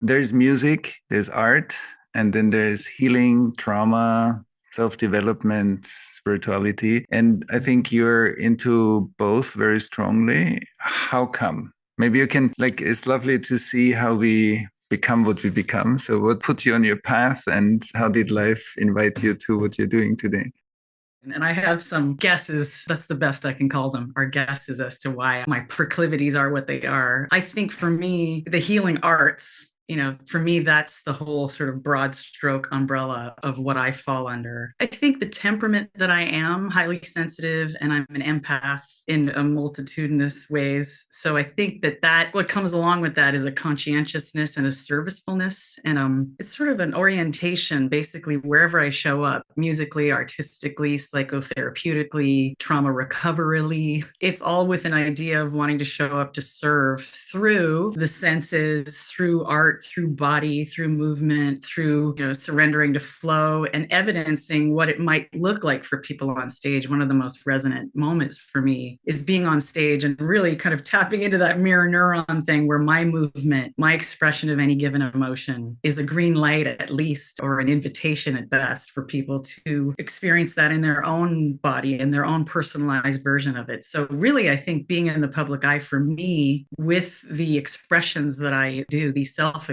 there's music, there's art, and then there's healing, trauma, self-development, spirituality. And I think you're into both very strongly. How come? Maybe you can, like, it's lovely to see how we become what we become. So what put you on your path and how did life invite you to what you're doing today? And I have some guesses. That's the best I can call them, are guesses as to why my proclivities are what they are. I think for me, the healing arts, for me, that's the whole sort of broad stroke umbrella of what I fall under. I think the temperament that I am, highly sensitive, and I'm an empath in a multitudinous ways. So I think that what comes along with that is a conscientiousness and a servicefulness. And it's sort of an orientation, basically, wherever I show up, musically, artistically, psychotherapeutically, trauma recoverily. It's all with an idea of wanting to show up to serve through the senses, through art, through body, through movement, through surrendering to flow and evidencing what it might look like for people on stage. One of the most resonant moments for me is being on stage and really kind of tapping into that mirror neuron thing where my movement, my expression of any given emotion is a green light at least, or an invitation at best for people to experience that in their own body and their own personalized version of it. So really, I think being in the public eye for me with the expressions that I do, these self-expressions,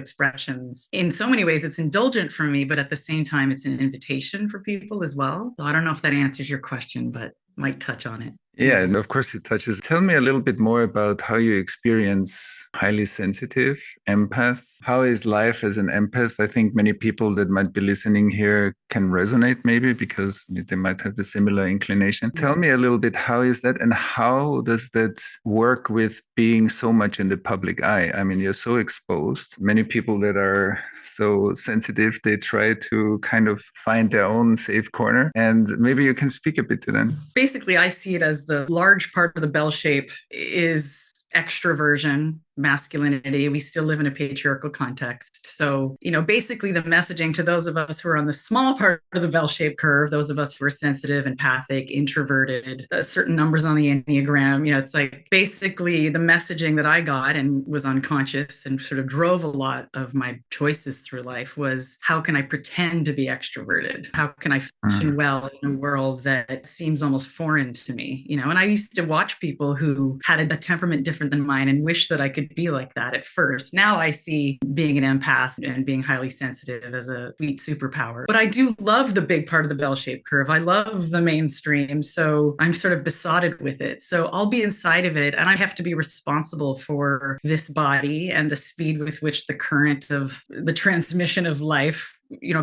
in so many ways, it's indulgent for me, but at the same time, it's an invitation for people as well. So I don't know if that answers your question, but might touch on it. Yeah, and of course it touches. Tell me a little bit more about how you experience highly sensitive empath. How is life as an empath? I think many people that might be listening here can resonate maybe because they might have a similar inclination. Tell me a little bit, how is that and how does that work with being so much in the public eye? I mean, you're so exposed. Many people that are so sensitive, they try to kind of find their own safe corner. And maybe you can speak a bit to them. Basically, I see it as the large part of the bell shape is extroversion, masculinity. We still live in a patriarchal context. So, basically the messaging to those of us who are on the small part of the bell-shaped curve, those of us who are sensitive, empathic, introverted, certain numbers on the Enneagram, it's like basically the messaging that I got and was unconscious and sort of drove a lot of my choices through life was, how can I pretend to be extroverted? How can I function well in a world that seems almost foreign to me? And I used to watch people who had a temperament different than mine and wish that I could be like that at first. Now I see being an empath and being highly sensitive as a sweet superpower. But I do love the big part of the bell-shaped curve. I love the mainstream. So I'm sort of besotted with it. So I'll be inside of it and I have to be responsible for this body and the speed with which the current of the transmission of life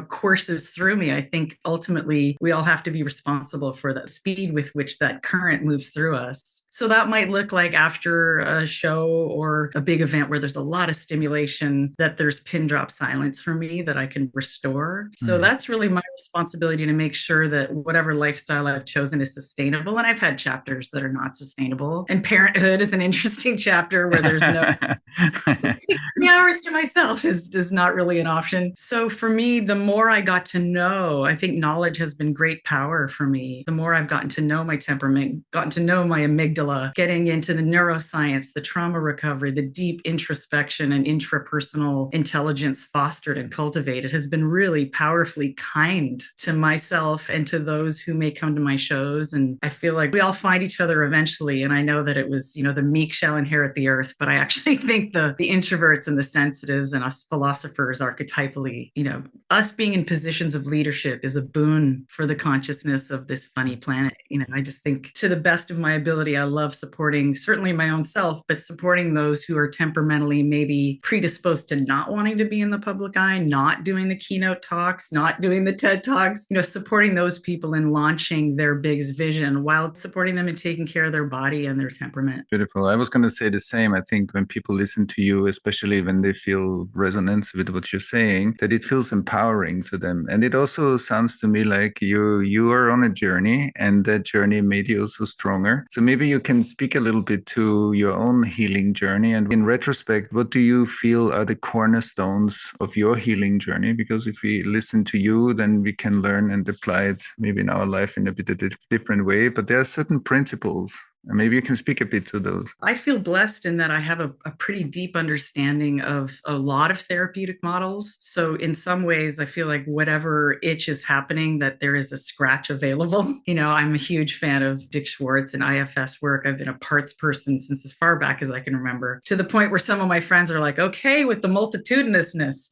courses through me. I think ultimately we all have to be responsible for the speed with which that current moves through us. So that might look like after a show or a big event where there's a lot of stimulation, that there's pin drop silence for me that I can restore. So that's really my responsibility, to make sure that whatever lifestyle I've chosen is sustainable. And I've had chapters that are not sustainable. And parenthood is an interesting chapter where there's no 3 hours to myself is not really an option. So for me, the more I got to know, I think knowledge has been great power for me. The more I've gotten to know my temperament, gotten to know my amygdala, getting into the neuroscience, the trauma recovery, the deep introspection and intrapersonal intelligence fostered and cultivated has been really powerfully kind to myself and to those who may come to my shows. And I feel like we all find each other eventually. And I know that it was, the meek shall inherit the earth, but I actually think the introverts and the sensitives and us philosophers archetypally, us being in positions of leadership is a boon for the consciousness of this funny planet. I just think to the best of my ability, I love supporting certainly my own self, but supporting those who are temperamentally maybe predisposed to not wanting to be in the public eye, not doing the keynote talks, not doing the TED Talks, supporting those people in launching their biggest vision while supporting them in taking care of their body and their temperament. Beautiful. I was going to say the same. I think when people listen to you, especially when they feel resonance with what you're saying, that it feels empowering to them. And it also sounds to me like you are on a journey, and that journey made you also stronger. So maybe you can speak a little bit to your own healing journey. And in retrospect, what do you feel are the cornerstones of your healing journey? Because if we listen to you, then we can learn and apply it maybe in our life in a bit of a different way. But there are certain principles Maybe you can speak a bit to those. I feel blessed in that I have a pretty deep understanding of a lot of therapeutic models. So in some ways, I feel like whatever itch is happening, that there is a scratch available. I'm a huge fan of Dick Schwartz and IFS work. I've been a parts person since as far back as I can remember, to the point where some of my friends are like, okay, with the multitudinousness.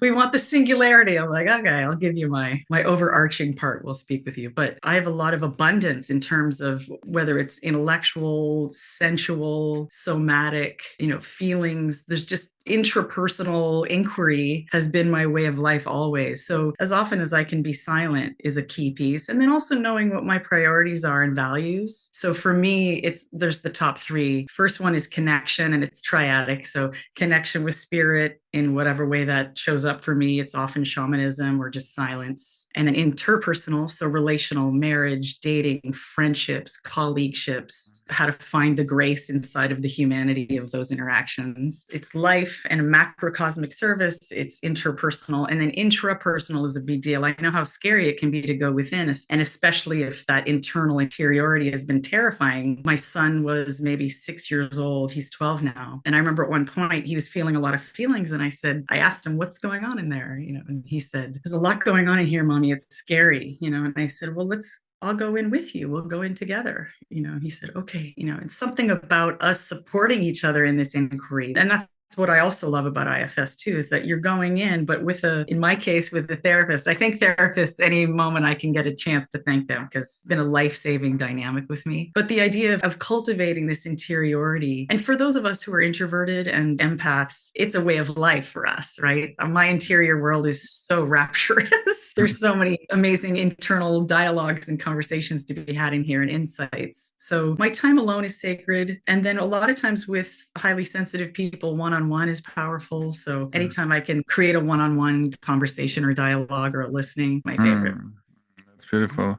We want the singularity. I'm like, okay, I'll give you my overarching part. We'll speak with you. But I have a lot of abundance in terms of whether it's intellectual, sensual, somatic, feelings. There's just intrapersonal inquiry has been my way of life always. So as often as I can be silent is a key piece. And then also knowing what my priorities are and values. So for me, there's the top three. First one is connection, and it's triadic. So connection with spirit in whatever way that shows up for me. It's often shamanism or just silence. And then interpersonal, so relational, marriage, dating, friendships, colleagueships, how to find the grace inside of the humanity of those interactions. It's life and a macrocosmic service. It's interpersonal. And then intrapersonal is a big deal. I know how scary it can be to go within, and especially if that internal interiority has been terrifying. My son was maybe 6 years old. He's 12 now. And I remember at one point he was feeling a lot of feelings. And I asked him, what's going on in there? And he said, there's a lot going on in here, Mommy. It's scary, and I said, well, I'll go in with you. We'll go in together. He said, okay, and something about us supporting each other in this inquiry. And that's what I also love about IFS too, is that you're going in, but in my case, with the therapist. I thank therapists any moment I can get a chance to thank them, because it's been a life-saving dynamic with me. But the idea of cultivating this interiority, and for those of us who are introverted and empaths, it's a way of life for us, right? My interior world is so rapturous. There's so many amazing internal dialogues and conversations to be had in here, and insights. So my time alone is sacred. And then a lot of times with highly sensitive people, one-on-one is powerful. So anytime I can create a one-on-one conversation or dialogue or a listening, my favorite. That's beautiful.